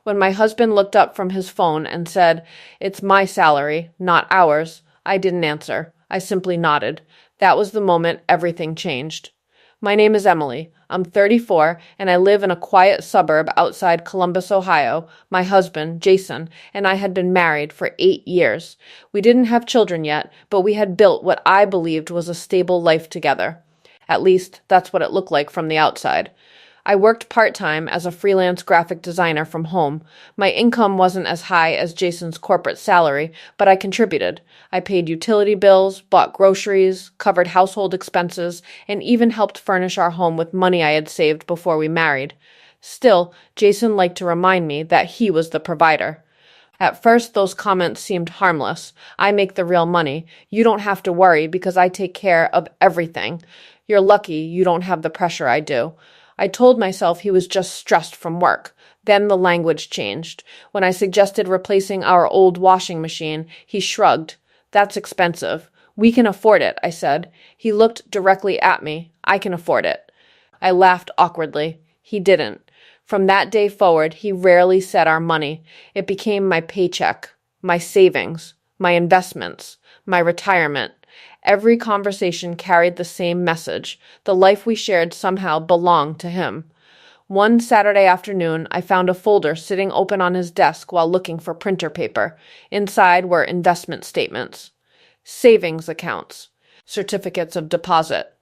When my husband looked up from his phone and said, "It's my salary, not ours," I didn't answer. I simply nodded. That was the moment everything changed. My name is Emily. I'm 34, and I live in a quiet suburb outside Columbus, Ohio. My husband, Jason, and I had been married for 8 years. We didn't have children yet, but we had built what I believed was a stable life together. At least, that's what it looked like from the outside. I worked part-time as a freelance graphic designer from home. My income wasn't as high as Jason's corporate salary, but I contributed. I paid utility bills, bought groceries, covered household expenses, and even helped furnish our home with money I had saved before we married. Still, Jason liked to remind me that he was the provider. At first, those comments seemed harmless. I make the real money. You don't have to worry because I take care of everything. You're lucky you don't have the pressure I do. I told myself he was just stressed from work. Then the language changed. When I suggested replacing our old washing machine, he shrugged. "That's expensive." "We can afford it," I said. He looked directly at me. "I can afford it." I laughed awkwardly. He didn't. From that day forward, he rarely said our money. It became my paycheck, my savings, my investments, my retirement. Every conversation carried the same message. The life we shared somehow belonged to him. One Saturday afternoon, I found a folder sitting open on his desk while looking for printer paper. Inside were investment statements, savings accounts, certificates of deposit.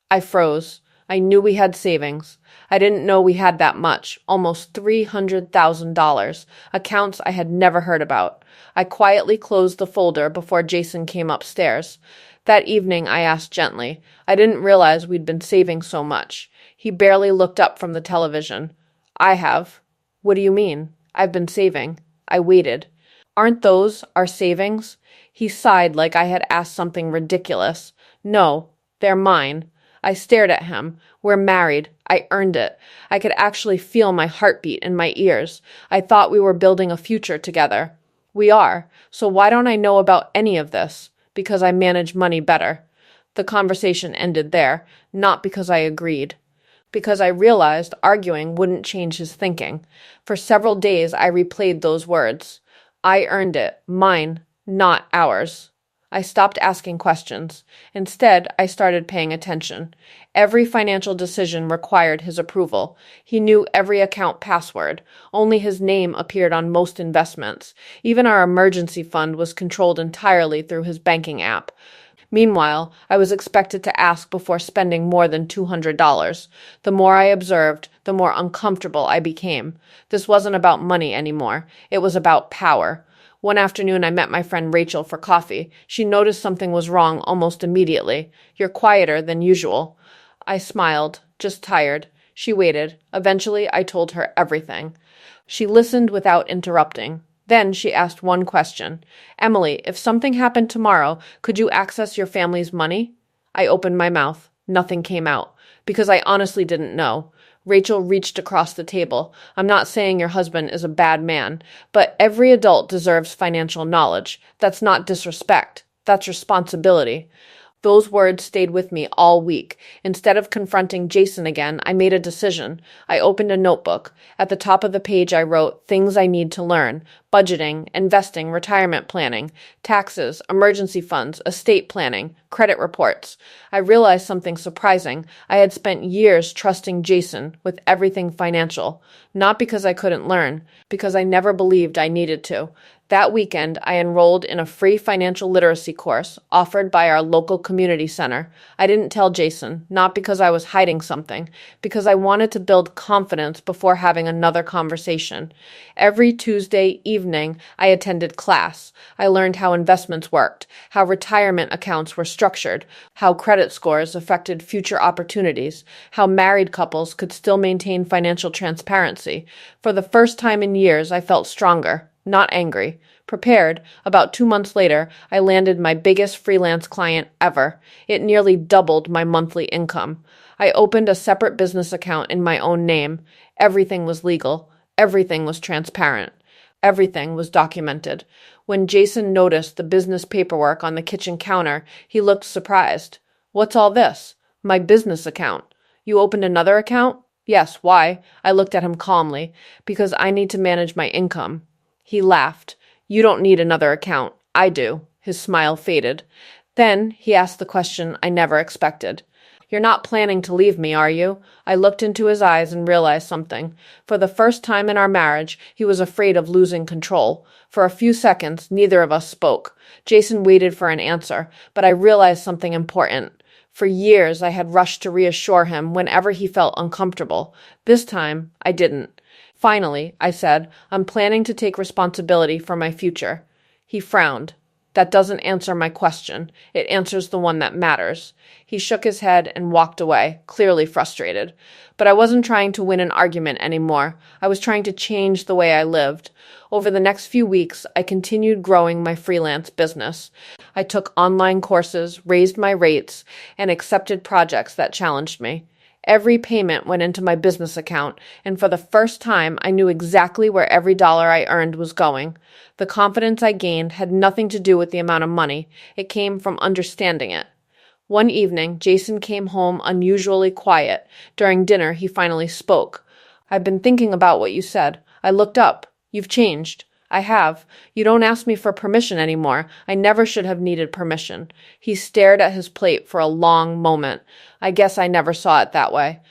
I froze. I knew we had savings. I didn't know we had that much, almost $300,000, accounts I had never heard about. I quietly closed the folder before Jason came upstairs. That evening, I asked gently. I didn't realize we'd been saving so much. He barely looked up from the television. "I have." "What do you mean?" "I've been saving." I waited. "Aren't those our savings?" He sighed like I had asked something ridiculous. "No, they're mine." I stared at him. "We're married. I earned it." I could actually feel my heartbeat in my ears. I thought we were building a future together. "We are. So why don't I know about any of this?" "Because I manage money better." The conversation ended there, not because I agreed. Because I realized arguing wouldn't change his thinking. For several days I replayed those words. I earned it. Mine, not ours. I stopped asking questions. Instead, I started paying attention. Every financial decision required his approval. He knew every account password. Only his name appeared on most investments. Even our emergency fund was controlled entirely through his banking app. Meanwhile, I was expected to ask before spending more than $200. The more I observed, the more uncomfortable I became. This wasn't about money anymore. It was about power. One afternoon, I met my friend Rachel for coffee. She noticed something was wrong almost immediately. "You're quieter than usual." I smiled, just tired. She waited. Eventually, I told her everything. She listened without interrupting. Then she asked one question. "Emily, if something happened tomorrow, could you access your family's money?" I opened my mouth. Nothing came out, because I honestly didn't know. Rachel reached across the table. "I'm not saying your husband is a bad man, but every adult deserves financial knowledge. That's not disrespect. That's responsibility." Those words stayed with me all week. Instead of confronting Jason again, I made a decision. I opened a notebook. At the top of the page, I wrote things I need to learn: budgeting, investing, retirement planning, taxes, emergency funds, estate planning, credit reports. I realized something surprising. I had spent years trusting Jason with everything financial, not because I couldn't learn, because I never believed I needed to. That weekend, I enrolled in a free financial literacy course offered by our local community center. I didn't tell Jason, not because I was hiding something, because I wanted to build confidence before having another conversation. Every Tuesday evening, I attended class. I learned how investments worked, how retirement accounts were structured, how credit scores affected future opportunities, how married couples could still maintain financial transparency. For the first time in years, I felt stronger. Not angry. Prepared. About 2 months later, I landed my biggest freelance client ever. It nearly doubled my monthly income. I opened a separate business account in my own name. Everything was legal. Everything was transparent. Everything was documented. When Jason noticed the business paperwork on the kitchen counter, he looked surprised. "What's all this?" "My business account." "You opened another account?" Yes, why? I looked at him calmly. Because I need to manage my income. He laughed. You don't need another account. I do. His smile faded. Then he asked the question I never expected. You're not planning to leave me, are you? I looked into his eyes and realized something. For the first time in our marriage, he was afraid of losing control. For a few seconds, neither of us spoke. Jason waited for an answer, but I realized something important. For years, I had rushed to reassure him whenever he felt uncomfortable. This time, I didn't. Finally, I said, I'm planning to take responsibility for my future. He frowned. That doesn't answer my question. It answers the one that matters. He shook his head and walked away, clearly frustrated. But I wasn't trying to win an argument anymore. I was trying to change the way I lived. Over the next few weeks, I continued growing my freelance business. I took online courses, raised my rates, and accepted projects that challenged me. Every payment went into my business account, and for the first time, I knew exactly where every dollar I earned was going. The confidence I gained had nothing to do with the amount of money. It came from understanding it. One evening, Jason came home unusually quiet. During dinner, he finally spoke. I've been thinking about what you said. I looked up. You've changed. I have. You don't ask me for permission anymore. I never should have needed permission. He stared at his plate for a long moment. I guess I never saw it that way.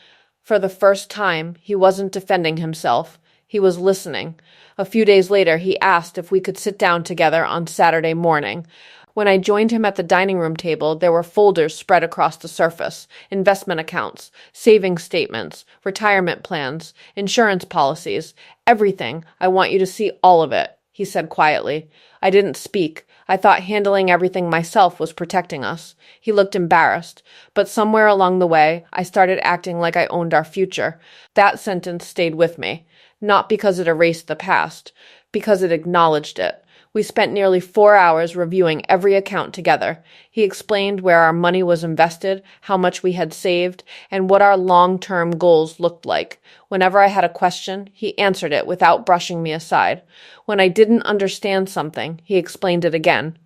For the first time, he wasn't defending himself. He was listening. A few days later, he asked if we could sit down together on Saturday morning. When I joined him at the dining room table, there were folders spread across the surface, investment accounts, savings statements, retirement plans, insurance policies, everything. I want you to see all of it, he said quietly. I didn't speak. I thought handling everything myself was protecting us. He looked embarrassed, but somewhere along the way, I started acting like I owned our future. That sentence stayed with me, not because it erased the past, because it acknowledged it. We spent nearly 4 hours reviewing every account together. He explained where our money was invested, how much we had saved, and what our long-term goals looked like. Whenever I had a question, he answered it without brushing me aside. When I didn't understand something, he explained it again.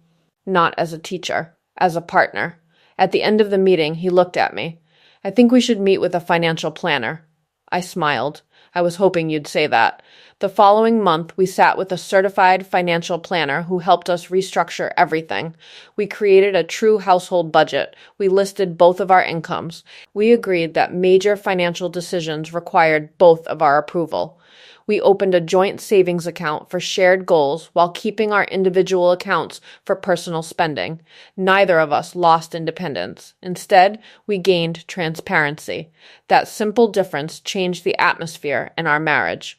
Not as a teacher, as a partner. At the end of the meeting, he looked at me. I think we should meet with a financial planner. I smiled. I was hoping you'd say that. The following month, we sat with a certified financial planner who helped us restructure everything. We created a true household budget. We listed both of our incomes. We agreed that major financial decisions required both of our approval. We opened a joint savings account for shared goals while keeping our individual accounts for personal spending. Neither of us lost independence. Instead, we gained transparency. That simple difference changed the atmosphere in our marriage.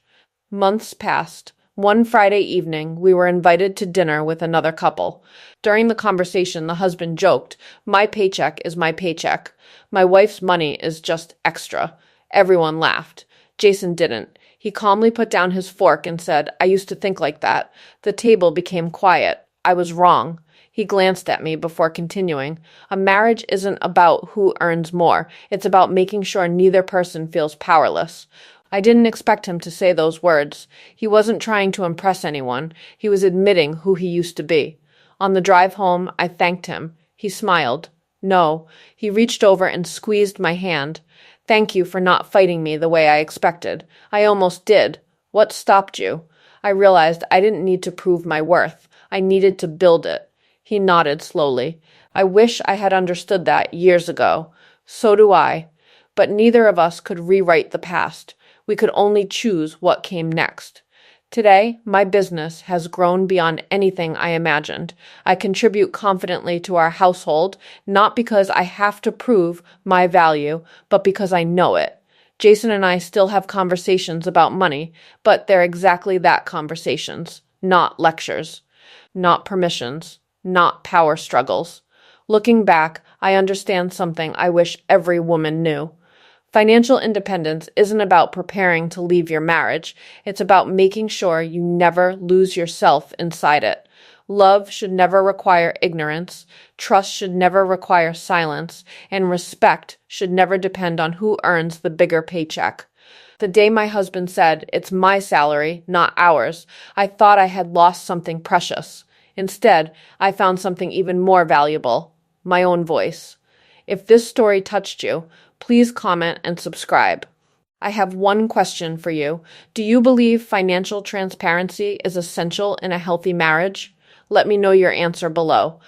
Months passed. One Friday evening, we were invited to dinner with another couple. During the conversation, the husband joked, "My paycheck is my paycheck. My wife's money is just extra." Everyone laughed. Jason didn't. He calmly put down his fork and said, "I used to think like that." The table became quiet. I was wrong. He glanced at me before continuing. A marriage isn't about who earns more. It's about making sure neither person feels powerless. I didn't expect him to say those words. He wasn't trying to impress anyone. He was admitting who he used to be. On the drive home, I thanked him. He smiled. No. He reached over and squeezed my hand. Thank you for not fighting me the way I expected. I almost did. What stopped you? I realized I didn't need to prove my worth. I needed to build it. He nodded slowly. I wish I had understood that years ago. So do I. But neither of us could rewrite the past. We could only choose what came next. Today, my business has grown beyond anything I imagined. I contribute confidently to our household, not because I have to prove my value, but because I know it. Jason and I still have conversations about money, but they're exactly that, conversations, not lectures, not permissions, not power struggles. Looking back, I understand something I wish every woman knew. Financial independence isn't about preparing to leave your marriage. It's about making sure you never lose yourself inside it. Love should never require ignorance, trust should never require silence, and respect should never depend on who earns the bigger paycheck. The day my husband said, "It's my salary, not ours," I thought I had lost something precious. Instead, I found something even more valuable, my own voice. If this story touched you, please comment and subscribe. I have one question for you. Do you believe financial transparency is essential in a healthy marriage? Let me know your answer below.